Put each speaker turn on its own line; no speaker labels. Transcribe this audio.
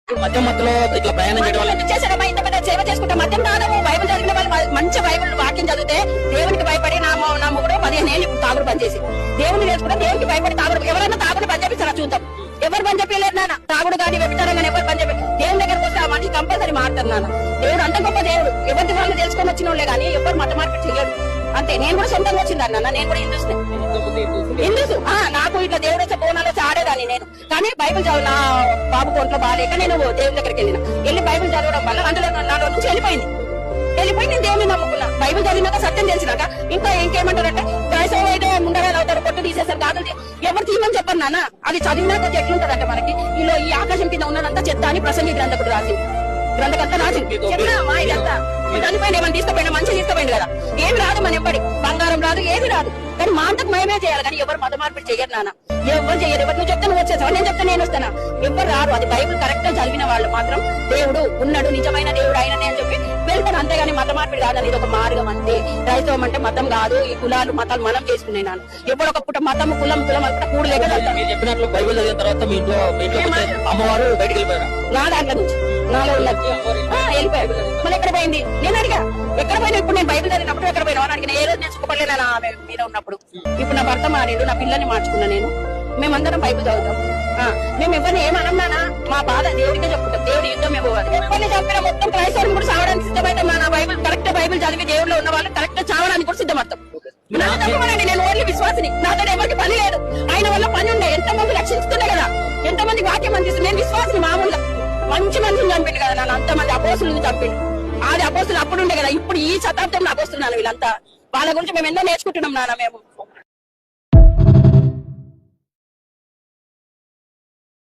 మధ్య మధ్యలో ఇట్లా ప్రయాణం చేయడం వల్ల
చేశాడమ్మా, ఇంత పెద్ద సేవ చేసుకుంటే మధ్యం రాదము. బైబిల్ చదివిన వాళ్ళు మంచి బైబిల్ వాక్యం చదివితే దేవునికి భయపడి నా మొగుడు 15 ఏళ్ళు ఇప్పుడు తాగుడు బంద్ చేసి దేవుని నేర్చుకుంటే దేవునికి భయపడి తాగుడు ఎవరైనా తాగుడు బంద్ చేపిస్తారా చూద్దాం. ఎవరు బంద్ చెప్పలేదు నాన్న, తాగుడు కానీ వ్యభిచారం కానీ ఎవరు బంద్ చెప్పి దేవుని దగ్గరకు వస్తే ఆ మనిషి కంపల్సరీ మారుతారు నాన్న. దేవుడు అంత గొప్ప దేవుడు, ఎవరి వాళ్ళు తెలుసుకొని వచ్చిన వాళ్ళే కానీ ఎవరు మత మార్పిడి చేయడు. అంతే, నేను కూడా సొంతంగా వచ్చిందన్న, నేను కూడా హిందూస్. నాకు ఇట్లా దేవుడు వచ్చే బోనాలు వచ్చి ఆడేదాన్ని నేను. కానీ బైబిల్ చదువు నా బాబు కొంట్లో బాగాలేక నేను దేవుని దగ్గరికి వెళ్ళి బైబిల్ చదవడం వల్ల అందులో నాలో నుంచి వెళ్ళిపోయి నేను దేవుని నమ్ముకున్నా. బైబిల్ చదివినాక సత్యం తెలిసినాక ఇంకేమంటారంటే క్రైస్తవ అయితే ముండరాలు అవుతారు, పొట్టు తీసేసారు కాదు ఎవరు తీయమని చెప్పారు నాన్న. అది చదివినాక ఎట్లుంటదంటే మనకి ఇలా ఈ ఆకాశం కింద ఉన్నదంతా చెత్త అని ప్రసంగి గ్రంథకుడు గ్రంథకంతా రాసింది. చెప్పినా ఇదంతా చనిపోయింది, ఏమని తీసుకుపోయినా మంచిగా తీసుకుపోయింది కదా. ఏమి రాదు మన ఎప్పటి బంగారం రాదు, ఏది రాదు. కానీ మా అంతకు మేమే చేయాలి, కానీ ఎవరు మత మార్పిడి చేయరు నాన్న. ఎవరు చేయరు. ఎవరు నువ్వు చెప్తే నువ్వు వచ్చేసావు, నేను చెప్తే నేను వస్తానా. ఎవరు రారు. అది బైబిల్ కరెక్ట్ గా చదివిన వాళ్ళు మాత్రం దేవుడు ఉన్నాడు, నిజమైన దేవుడు ఆయననే అని చెప్పి వెళ్తాను. అంతేగాని మత మార్పిడి కాదని ఇది ఒక మార్గం అంతే. క్రైస్తవం అంటే మతం కాదు, ఈ కులాలు మతాలు మనం చేసుకున్నాయి నాన్న. ఎప్పుడు ఒక పుట్ట మతం కులం అనుకుంటే కూడలేక
చెప్పినట్లు బైబిల్ చదివిన తర్వాత మీ ఇంట్లో అమ్మవారు బయటికి వెళ్ళిపోయారు.
నా దాంట్లో నుంచి నాలో ఉన్నది వెళ్ళిపోయాడు. మళ్ళీ ఎక్కడ పోయింది నేను అడిగా, ఎక్కడ పోయినా. ఇప్పుడు నేను బైబిల్ చదివినప్పుడు ఎక్కడ పోయినా అని అడిగిన. ఏ రోజు నేను సుఖపడలేనా ఆమె మీద ఉన్నప్పుడు. ఇప్పుడు నా భర్త మారిండు, నా పిల్లల్ని మార్చుకున్నా నేను. మేమందరం బైబిల్ చదువుతాం. మేము ఎవరిని ఏమన్నానా మా బాధ దేవుడికే చెప్పుకుంటాం. దేవుడి యుద్ధం మేము ఎవరిని చంపిన మొత్తం క్రైస్తవులు కూడా చావడానికి సిద్ధమైతే నా బైబిల్ కరెక్ట్ బైబిల్ చదివి దేవుళ్ళు ఉన్న వాళ్ళు కరెక్ట్ చావడానికి కూడా సిద్ధమవుతాం. నా తప్పమనండి, నేను ఓన్లీ విశ్వాసిని. నాతో ఎవరికి పని లేదు. ఆయన వల్ల పని ఉండే ఎంతమంది రక్షిస్తుండే కదా, ఎంతమంది వాక్యం అందిస్తుంది. నేను విశ్వాసిని. మామూలుగా మంచి మనిషిని చంపిండు కదా నన్ను, అంతమంది అపోస్తులను చంపిండు. అది అపోస్తులు అప్పుడు ఉండే కదా. ఇప్పుడు ఈ శతాబ్దంలో అపోస్తున్నారు వీళ్ళంతా. వాళ్ళ గురించి మేము ఎన్నో నేర్చుకుంటున్నాం నాన్న మేము.